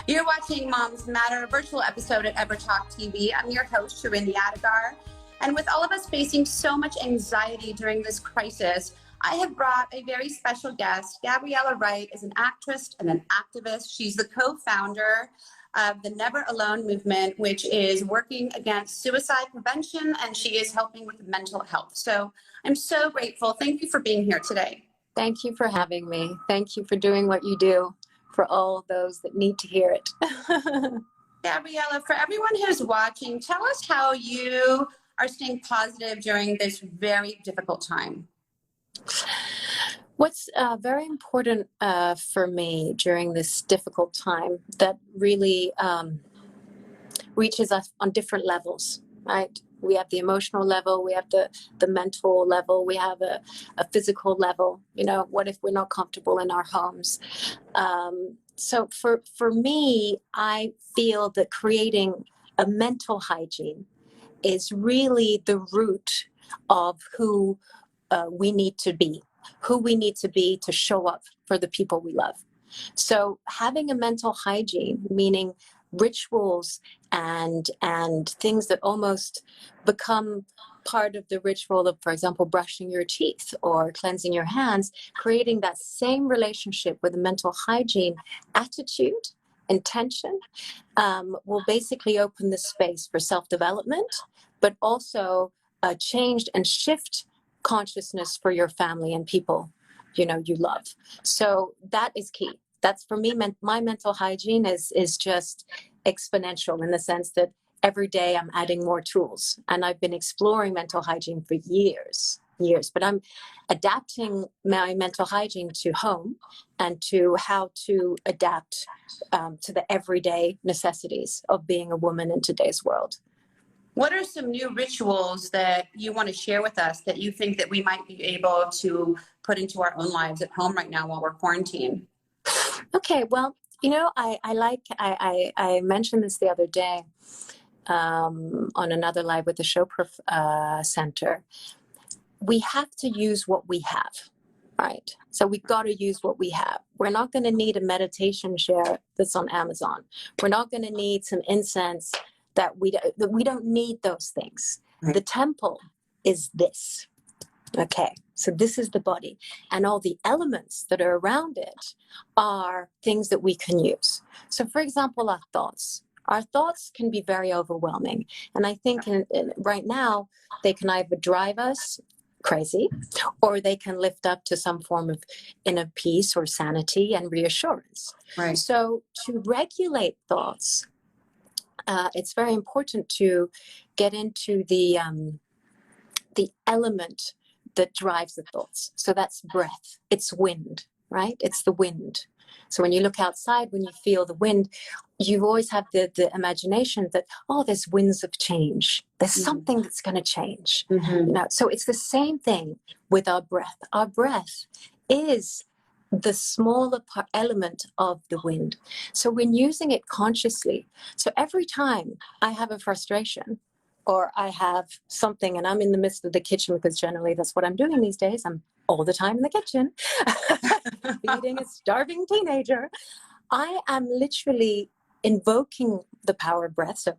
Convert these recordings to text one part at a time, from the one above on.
You're watching Moms Matter, a virtual episode at EverTalk TV. I'm your host, Shirindi Adigar. And with all of us facing so much anxiety during this crisis, I have brought a very special guest. Gabriella Wright is an actress and an activist. She's the co-founder of the Never Alone movement, which is working against suicide prevention, and she is helping with mental health. So I'm so grateful. Thank you for being here today. Thank you for having me. Thank you for doing what you do for all those that need to hear it. Gabriella, for everyone who's watching, tell us how you are staying positive during this very difficult time. What's very important for me during this difficult time that really reaches us on different levels, right? We have the emotional level, we have the mental level, we have a physical level. You know, what if we're not comfortable in our homes? So for me, I feel that creating a mental hygiene is really the root of who we need to be, to show up for the people we love. So having a mental hygiene, meaning rituals and things that almost become part of the ritual of, for example, brushing your teeth or cleansing your hands, creating that same relationship with a mental hygiene attitude, intention, will basically open the space for self-development, but also changed and shift consciousness for your family and people you love. So that is key. That's for me, my mental hygiene is just exponential in the sense that every day I'm adding more tools, and I've been exploring mental hygiene for years, but I'm adapting my mental hygiene to home and to how to adapt to the everyday necessities of being a woman in today's world. What are some new rituals that you want to share with us that you think that we might be able to put into our own lives at home right now while we're quarantined? Okay, well, I mentioned this the other day on another live with the Show Center. We have to use what we have, right? So we've got to use what we have. We're not going to need a meditation chair that's on Amazon. We're not going to need some incense that we don't need those things. Right. The temple is this. Okay, so this is the body, and all the elements that are around it are things that we can use. So, for example, our thoughts. Our thoughts can be very overwhelming, and I think right now they can either drive us crazy, or they can lift up to some form of inner peace or sanity and reassurance. Right. So, to regulate thoughts, it's very important to get into the element that drives the thoughts. So that's breath. It's wind, right? It's the wind. So when you look outside, when you feel the wind, you always have the imagination that, oh, there's winds of change. There's something that's going to change. So it's the same thing with our breath. Our breath is the smaller element of the wind. So when using it consciously, so every time I have a frustration, or I have something and I'm in the midst of the kitchen, because generally that's what I'm doing these days. I'm all the time in the kitchen, feeding a starving teenager. I am literally invoking the power of breath. So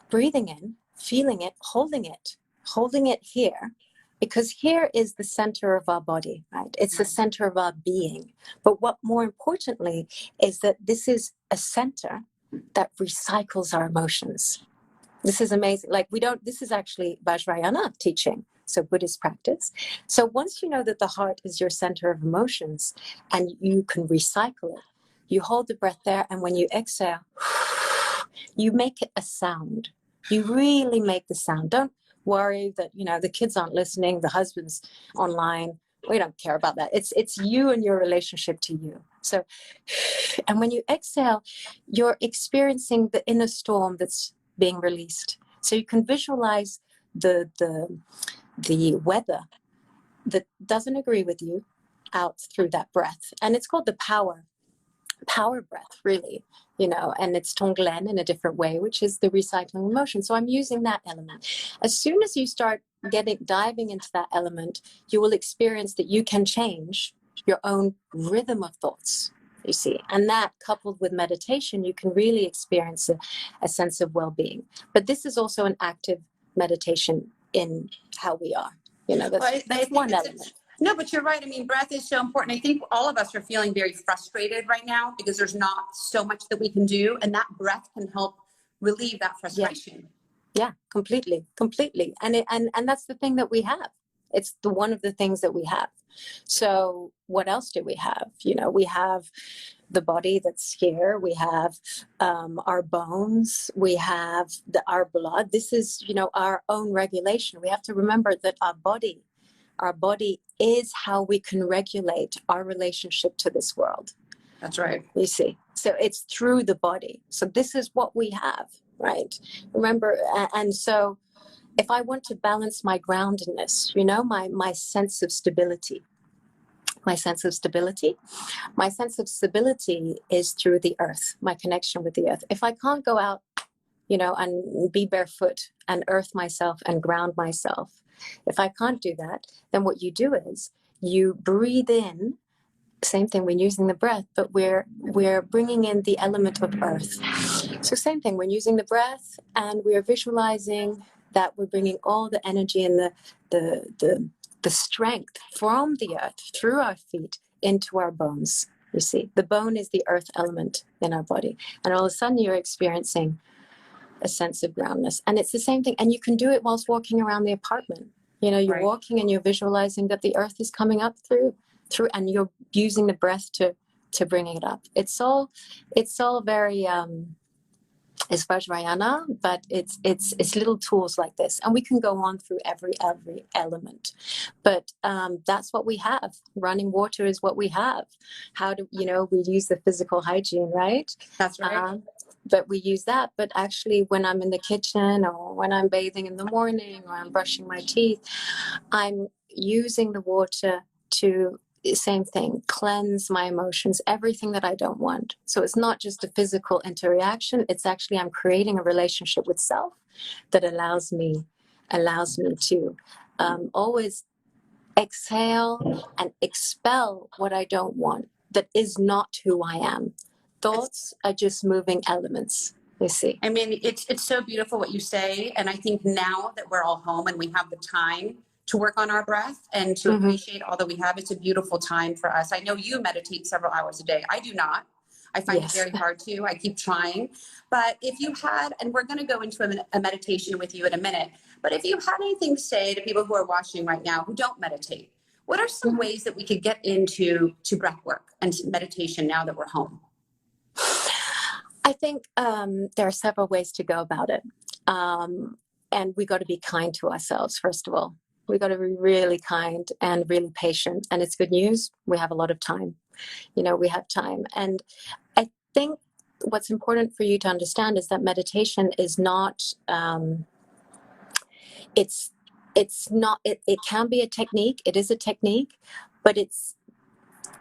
breathing in, feeling it, holding it here, because here is the center of our body, right? It's the center of our being. But what more importantly is that this is a center that recycles our emotions. This is amazing. This is actually Vajrayana teaching, so Buddhist practice. So once you know that the heart is your center of emotions and you can recycle it, you hold the breath there, and when you exhale, you make it a sound. You really make the sound. Don't worry that, the kids aren't listening, the husband's online. We don't care about that. It's you and your relationship to you. So, and when you exhale, you're experiencing the inner storm that's being released. So you can visualize the weather that doesn't agree with you out through that breath. And it's called the power breath, really, and it's Tonglen in a different way, which is the recycling emotion. So I'm using that element. As soon as you start diving into that element, you will experience that you can change your own rhythm of thoughts. you see. And that, coupled with meditation, you can really experience a sense of well-being. But this is also an active meditation in how we are. You know, that's one element. No, but you're right. I mean, breath is so important. I think all of us are feeling very frustrated right now because there's not so much that we can do. And that breath can help relieve that frustration. Yeah, completely. And that's the thing that we have. It's one of the things that we have. So what else do we have? You know, we have the body that's here. We have our bones. We have our blood. This is, you know, our own regulation. We have to remember that our body is how we can regulate our relationship to this world. That's right. You see, so it's through the body. So this is what we have, right? Remember, and so if I want to balance my groundedness, you know, my sense of stability, my sense of stability is through the earth, my connection with the earth. If I can't go out, you know, and be barefoot and earth myself and ground myself, if I can't do that, then what you do is you breathe in. Same thing when using the breath, but we're bringing in the element of earth. So same thing when using the breath, and we're visualizing that we're bringing all the energy and the strength from the earth through our feet into our bones. You see, the bone is the earth element in our body, and all of a sudden you're experiencing a sense of groundness. And it's the same thing, and you can do it whilst walking around the apartment. You know, you're Right. walking and you're visualizing that the earth is coming up through, and you're using the breath to bring it up. It's all very it's Vajrayana, but it's little tools like this, and we can go on through every element. But that's what we have. Running water is what we have. How do you know we use the physical hygiene, right? That's right. But we use that. But actually, when I'm in the kitchen or when I'm bathing in the morning or I'm brushing my teeth, I'm using the water to, same thing, cleanse my emotions, everything that I don't want. So it's not just a physical interaction. It's actually I'm creating a relationship with self that allows me to always exhale and expel what I don't want, that is not who I am. Thoughts are just moving elements, you see. I mean, it's so beautiful what you say. And I think now that we're all home and we have the time to work on our breath and to appreciate all that we have, it's a beautiful time for us. I know you meditate several hours a day. I do not. I find it very hard to. I keep trying. But if you had, and we're going to go into a meditation with you in a minute, but if you had anything to say to people who are watching right now who don't meditate, what are some ways that we could get into breath work and meditation now that we're home? I think there are several ways to go about it. And we got to be kind to ourselves, first of all. We got to be really kind and really patient. And it's good news. We have a lot of time. You know, we have time. And I think what's important for you to understand is that meditation is not, it can be a technique. It is a technique, but it's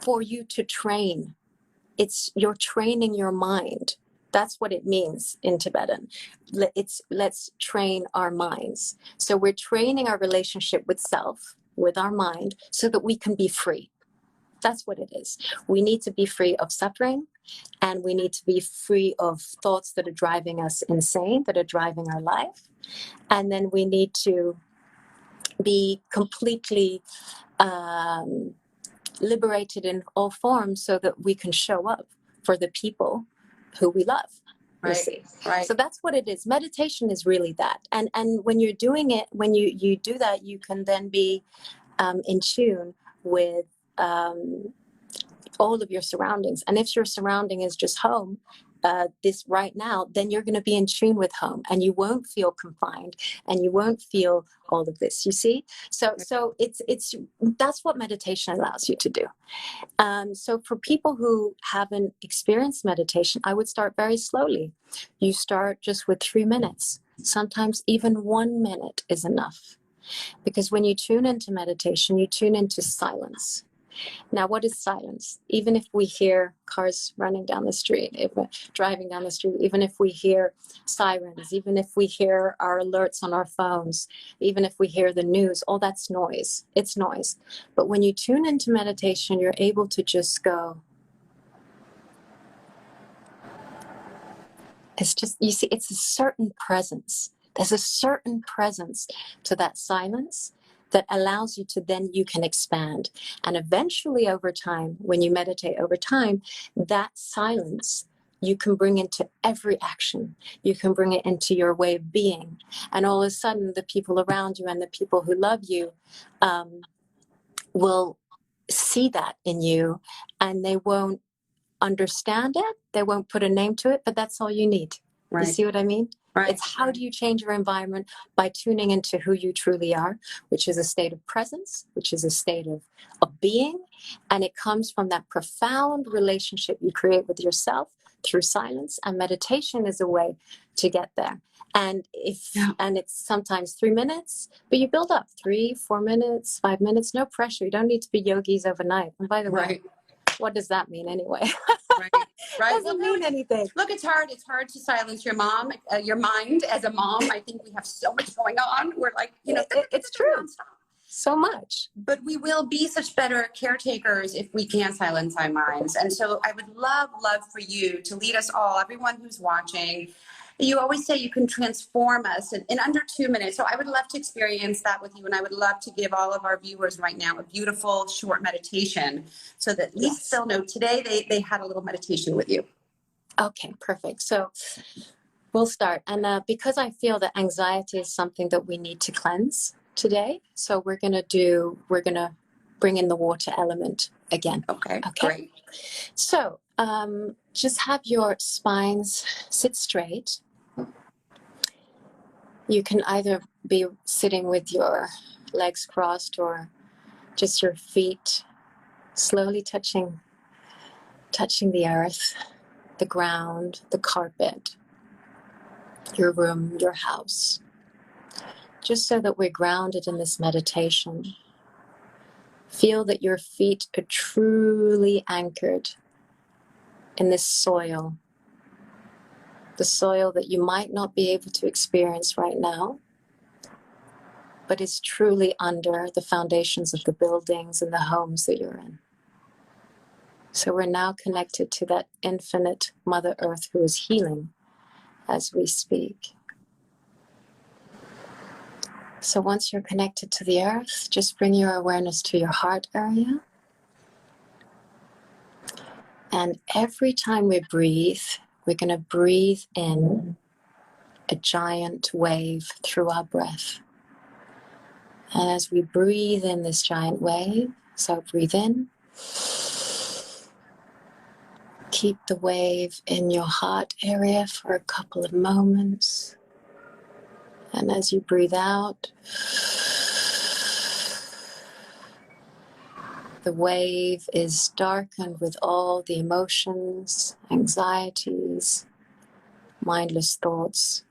for you to train. You're training your mind. That's what it means in Tibetan. Let's train our minds. So we're training our relationship with self, with our mind, so that we can be free. That's what it is. We need to be free of suffering, and we need to be free of thoughts that are driving us insane, that are driving our life. And then we need to be completely liberated in all forms so that we can show up for the people who we love. Right. You see. Right. So that's what it is. Meditation is really that. And when you're doing it, when you do that, you can then be in tune with all of your surroundings. And if your surrounding is just home, this right now, then you're going to be in tune with home, and you won't feel confined, and you won't feel all of this. You see, so it's that's what meditation allows you to do. So for people who haven't experienced meditation, I would start very slowly. You start just with 3 minutes. Sometimes even 1 minute is enough, because when you tune into meditation, you tune into silence. Now, what is silence? Even if we hear cars running down the street, if we're driving down the street, even if we hear sirens, even if we hear our alerts on our phones, even if we hear the news, all that's noise. It's noise. But when you tune into meditation, you're able to just go, It's just, you see, it's a certain presence. There's a certain presence to that silence that allows you to, then you can expand. And eventually over time, when you meditate over time, that silence you can bring into every action. You can bring it into your way of being. And all of a sudden, the people around you and the people who love you will see that in you, and they won't understand it. They won't put a name to it, but that's all you need. Right. You see what I mean? Right. It's how do you change your environment by tuning into who you truly are, which is a state of presence, which is a state of being. And it comes from that profound relationship you create with yourself through silence. And meditation is a way to get there. And and it's sometimes 3 minutes, but you build up 3, 4 minutes, 5 minutes, no pressure. You don't need to be yogis overnight. And by the way, what does that mean anyway? Right. Right. Doesn't mean anything. Look, it's hard. It's hard to silence your mind as a mom. I think we have so much going on. We're like, it's true. Nonstop. So much. But we will be such better caretakers if we can silence our minds. And so I would love for you to lead us all, everyone who's watching. You always say you can transform us in under 2 minutes. So I would love to experience that with you. And I would love to give all of our viewers right now a beautiful short meditation so that at least they'll know today they had a little meditation with you. Okay, perfect. So we'll start. And because I feel that anxiety is something that we need to cleanse today. So we're going to bring in the water element again. Okay. Great. So just have your spines sit straight. You can either be sitting with your legs crossed or just your feet slowly touching the earth, the ground, the carpet, your room, your house, just so that we're grounded in this meditation. Feel that your feet are truly anchored in this soil, the soil that you might not be able to experience right now, but is truly under the foundations of the buildings and the homes that you're in. So we're now connected to that infinite Mother Earth who is healing as we speak. So once you're connected to the earth, just bring your awareness to your heart area. And every time we breathe, we're going to breathe in a giant wave through our breath. And as we breathe in this giant wave, so breathe in, keep the wave in your heart area for a couple of moments. And as you breathe out, the wave is darkened with all the emotions, anxieties, mindless thoughts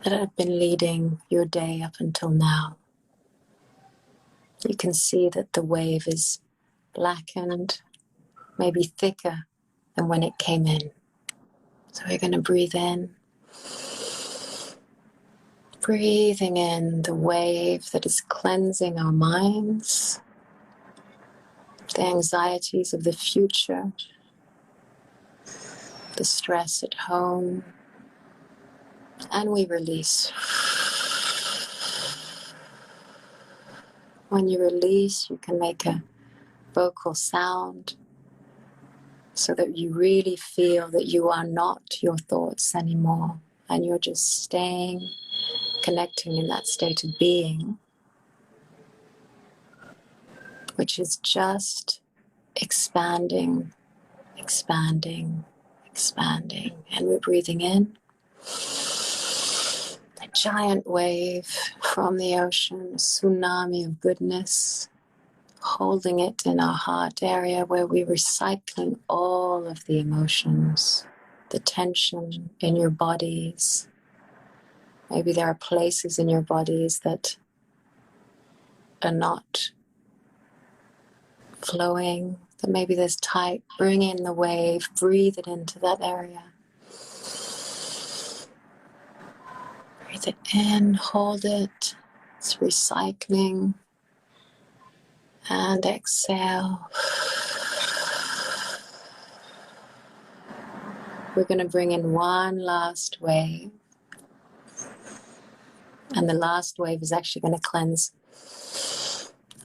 that have been leading your day up until now. You can see that the wave is blackened, maybe thicker than when it came in. So we're going to breathe in. Breathing in the wave that is cleansing our minds, the anxieties of the future, the stress at home, and we release. When you release, you can make a vocal sound so that you really feel that you are not your thoughts anymore, and you're just staying, connecting in that state of being, which is just expanding, expanding, expanding. And we're breathing in a giant wave from the ocean, a tsunami of goodness, holding it in our heart area where we're recycling all of the emotions, the tension in your bodies. Maybe there are places in your bodies that are not flowing, that maybe there's tight. Bring in the wave, breathe it into that area. Breathe it in, hold it. It's recycling. And exhale. we're going to bring in one last wave. And the last wave is actually going to cleanse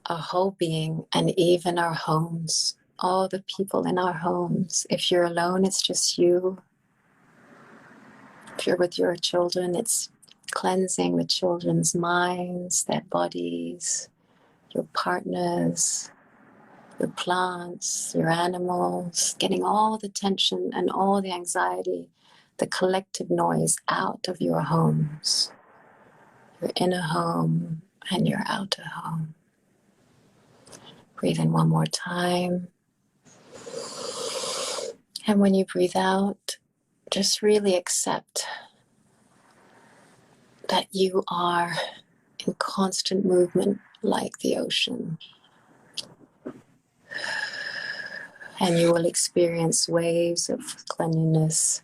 our whole being and even our homes, all the people in our homes. If you're alone, it's just you. If you're with your children, it's cleansing the children's minds, their bodies, your partners, your plants, your animals, getting all the tension and all the anxiety, the collective noise out of your homes, your inner home and your outer home. Breathe in one more time. And when you breathe out, just really accept that you are in constant movement like the ocean. And you will experience waves of cleanliness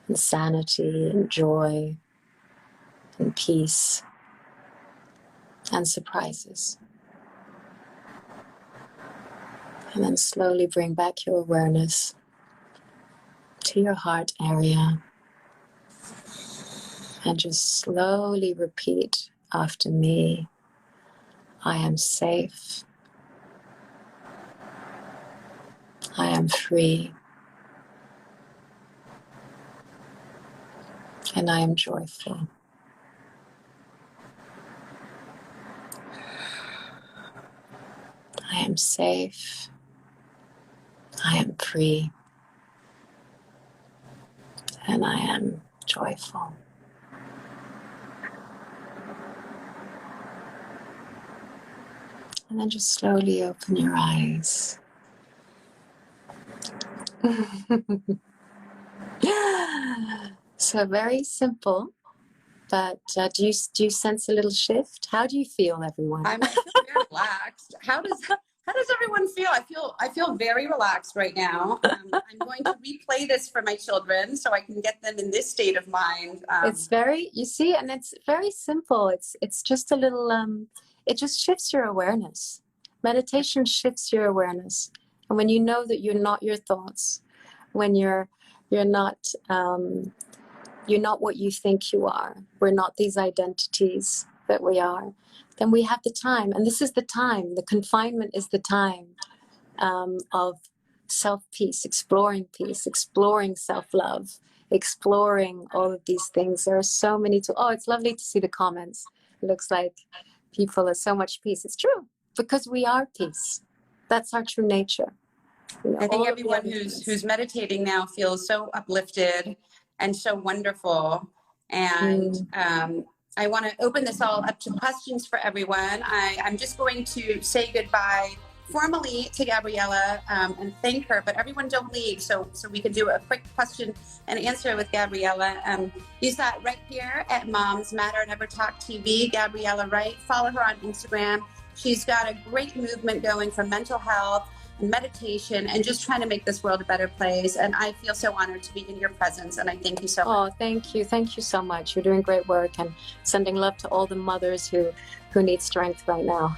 and sanity and joy and peace and surprises. And then slowly bring back your awareness to your heart area. And just slowly repeat after me. I am safe. I am free. And I am joyful. I am safe. I am free. And I am joyful. And then just slowly open your eyes. So very simple, but do you sense a little shift? How do you feel, everyone? I feel very relaxed. How does everyone feel? I feel very relaxed right now. I'm going to replay this for my children so I can get them in this state of mind. It's very, you see, and it's very simple. It's just a little, it just shifts your awareness. Meditation shifts your awareness. And when you know that you're not your thoughts, when you're not what you think you are, we're not these identities that we are, then we have the time. And this is the time. The confinement is the time of self-peace, exploring self-love, exploring all of these things. There are so many it's lovely to see the comments. It looks like people are so much peace. It's true, because we are peace. That's our true nature. You know, I think everyone who's meditating now feels so uplifted and so wonderful. And I want to open this all up to questions for everyone. I'm just going to say goodbye formally to Gabriella and thank her, but everyone don't leave, so we can do a quick question and answer with Gabriella. You sat right here at Moms Matter and Ever Talk TV, Gabriella Wright. Follow her on Instagram. She's got a great movement going for mental health and meditation and just trying to make this world a better place. And I feel so honored to be in your presence, and I thank you so much. Oh, thank you. Thank you so much. You're doing great work, and sending love to all the mothers who need strength right now.